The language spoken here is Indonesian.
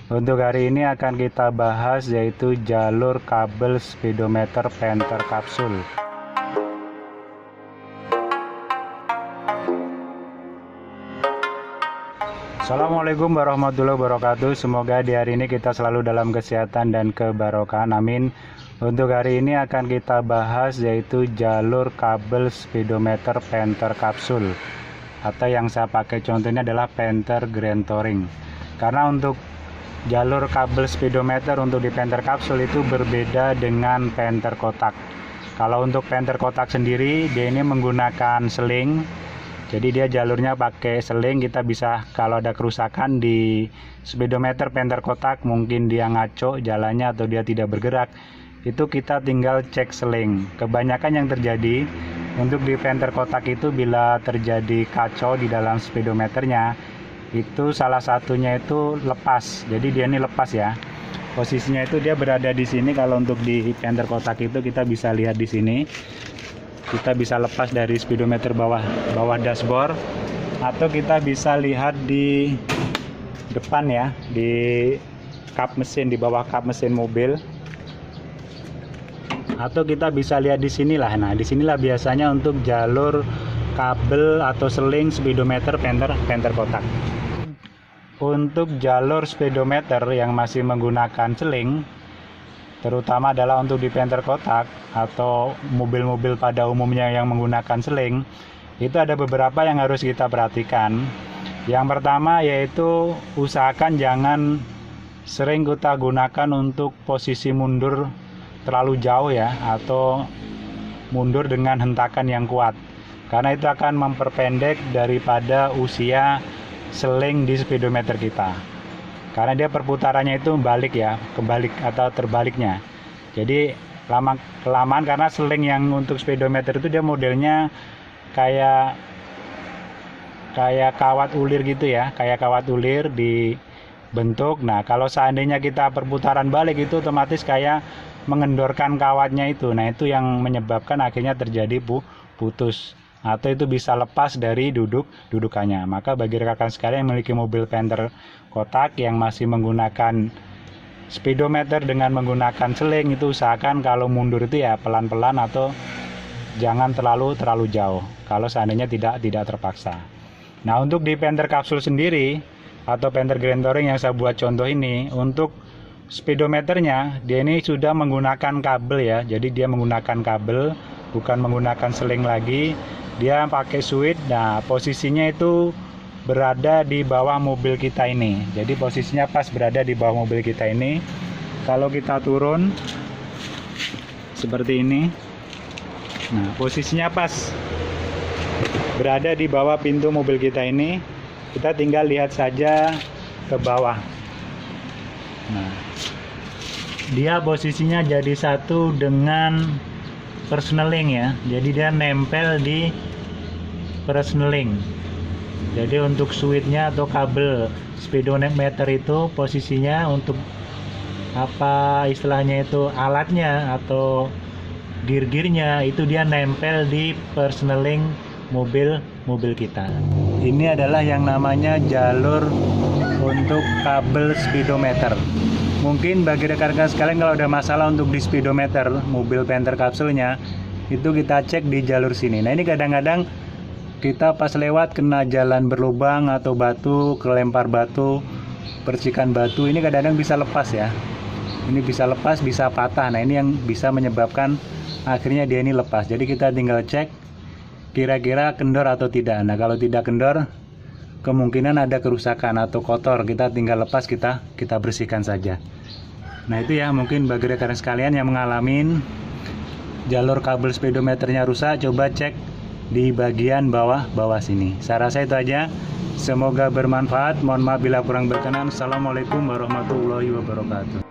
Untuk hari ini akan kita bahas yaitu jalur kabel speedometer Panther kapsul. Assalamualaikum warahmatullahi wabarakatuh. Semoga di hari ini kita selalu dalam kesehatan dan kebarokahan, amin. Untuk hari ini akan kita bahas yaitu jalur kabel speedometer Panther kapsul, atau yang saya pakai contohnya adalah Panther Grand Touring. Karena untuk jalur kabel speedometer untuk di Panther kapsul itu berbeda dengan Panther kotak. Kalau untuk Panther kotak sendiri, dia ini menggunakan seling. Jadi dia jalurnya pakai seling. Kita bisa, kalau ada kerusakan di speedometer Panther kotak, mungkin dia ngaco jalannya atau dia tidak bergerak, itu kita tinggal cek seling. Kebanyakan yang terjadi untuk di Panther kotak itu, bila terjadi kacau di dalam speedometernya, itu salah satunya itu lepas. Jadi dia ini lepas ya. Posisinya itu dia berada di sini. Kalau untuk di Panther kotak itu kita bisa lihat di sini. Kita bisa lepas dari speedometer bawah dashboard, atau kita bisa lihat di depan ya, di kap mesin, di bawah kap mesin mobil. Atau kita bisa lihat di sinilah. Nah, di sinilah biasanya untuk jalur kabel atau seling speedometer Panther kotak. Untuk jalur speedometer yang masih menggunakan seling, terutama adalah untuk di Panther kotak atau mobil-mobil pada umumnya yang menggunakan seling, itu ada beberapa yang harus kita perhatikan. Yang pertama yaitu usahakan jangan sering kita gunakan untuk posisi mundur terlalu jauh ya, atau mundur dengan hentakan yang kuat, karena itu akan memperpendek daripada usia seling di speedometer kita, karena dia perputarannya itu balik ya, kebalik atau terbaliknya. Jadi lama-kelamaan, karena seling yang untuk speedometer itu dia modelnya kayak kawat ulir gitu ya, kayak kawat ulir dibentuk. Nah, kalau seandainya kita perputaran balik, itu otomatis kayak mengendorkan kawatnya itu. Nah, itu yang menyebabkan akhirnya terjadi putus, atau itu bisa lepas dari dudukannya. Maka bagi rekan sekalian yang memiliki mobil Panther kotak yang masih menggunakan speedometer dengan menggunakan seling, itu usahakan kalau mundur itu ya pelan-pelan, atau jangan terlalu jauh kalau seandainya tidak terpaksa. Nah, untuk di Panther kapsul sendiri atau Panther Grand Touring yang saya buat contoh ini, untuk speedometernya dia ini sudah menggunakan kabel ya. Jadi dia menggunakan kabel, bukan menggunakan seling lagi. Dia pakai switch. Nah, posisinya itu berada di bawah mobil kita ini. Jadi posisinya pas berada di bawah mobil kita ini. Kalau kita turun seperti ini, nah posisinya pas berada di bawah pintu mobil kita ini. Kita tinggal lihat saja ke bawah. Nah, dia posisinya jadi satu dengan persneling ya. Jadi dia nempel di persneling. Jadi untuk switchnya atau kabel speedometer itu posisinya untuk apa istilahnya itu, alatnya atau gear-gearnya itu dia nempel di persneling mobil kita. Ini adalah yang namanya jalur untuk kabel speedometer. Mungkin bagi rekan-rekan sekalian kalau ada masalah untuk di speedometer mobil Panther kapsulnya, itu kita cek di jalur sini. Nah, ini kadang-kadang kita pas lewat kena jalan berlubang atau batu, kelempar batu, percikan batu, ini kadang-kadang bisa lepas ya. Ini bisa lepas, bisa patah. Nah, ini yang bisa menyebabkan akhirnya dia ini lepas. Jadi kita tinggal cek kira-kira kendor atau tidak. Nah, kalau tidak kendor, kemungkinan ada kerusakan atau kotor, kita tinggal lepas, kita bersihkan saja. Nah, itu ya, mungkin bagi rekan sekalian yang mengalami jalur kabel speedometernya rusak, coba cek di bagian bawah sini. Saya rasa itu aja. Semoga bermanfaat. Mohon maaf bila kurang berkenan. Assalamualaikum warahmatullahi wabarakatuh.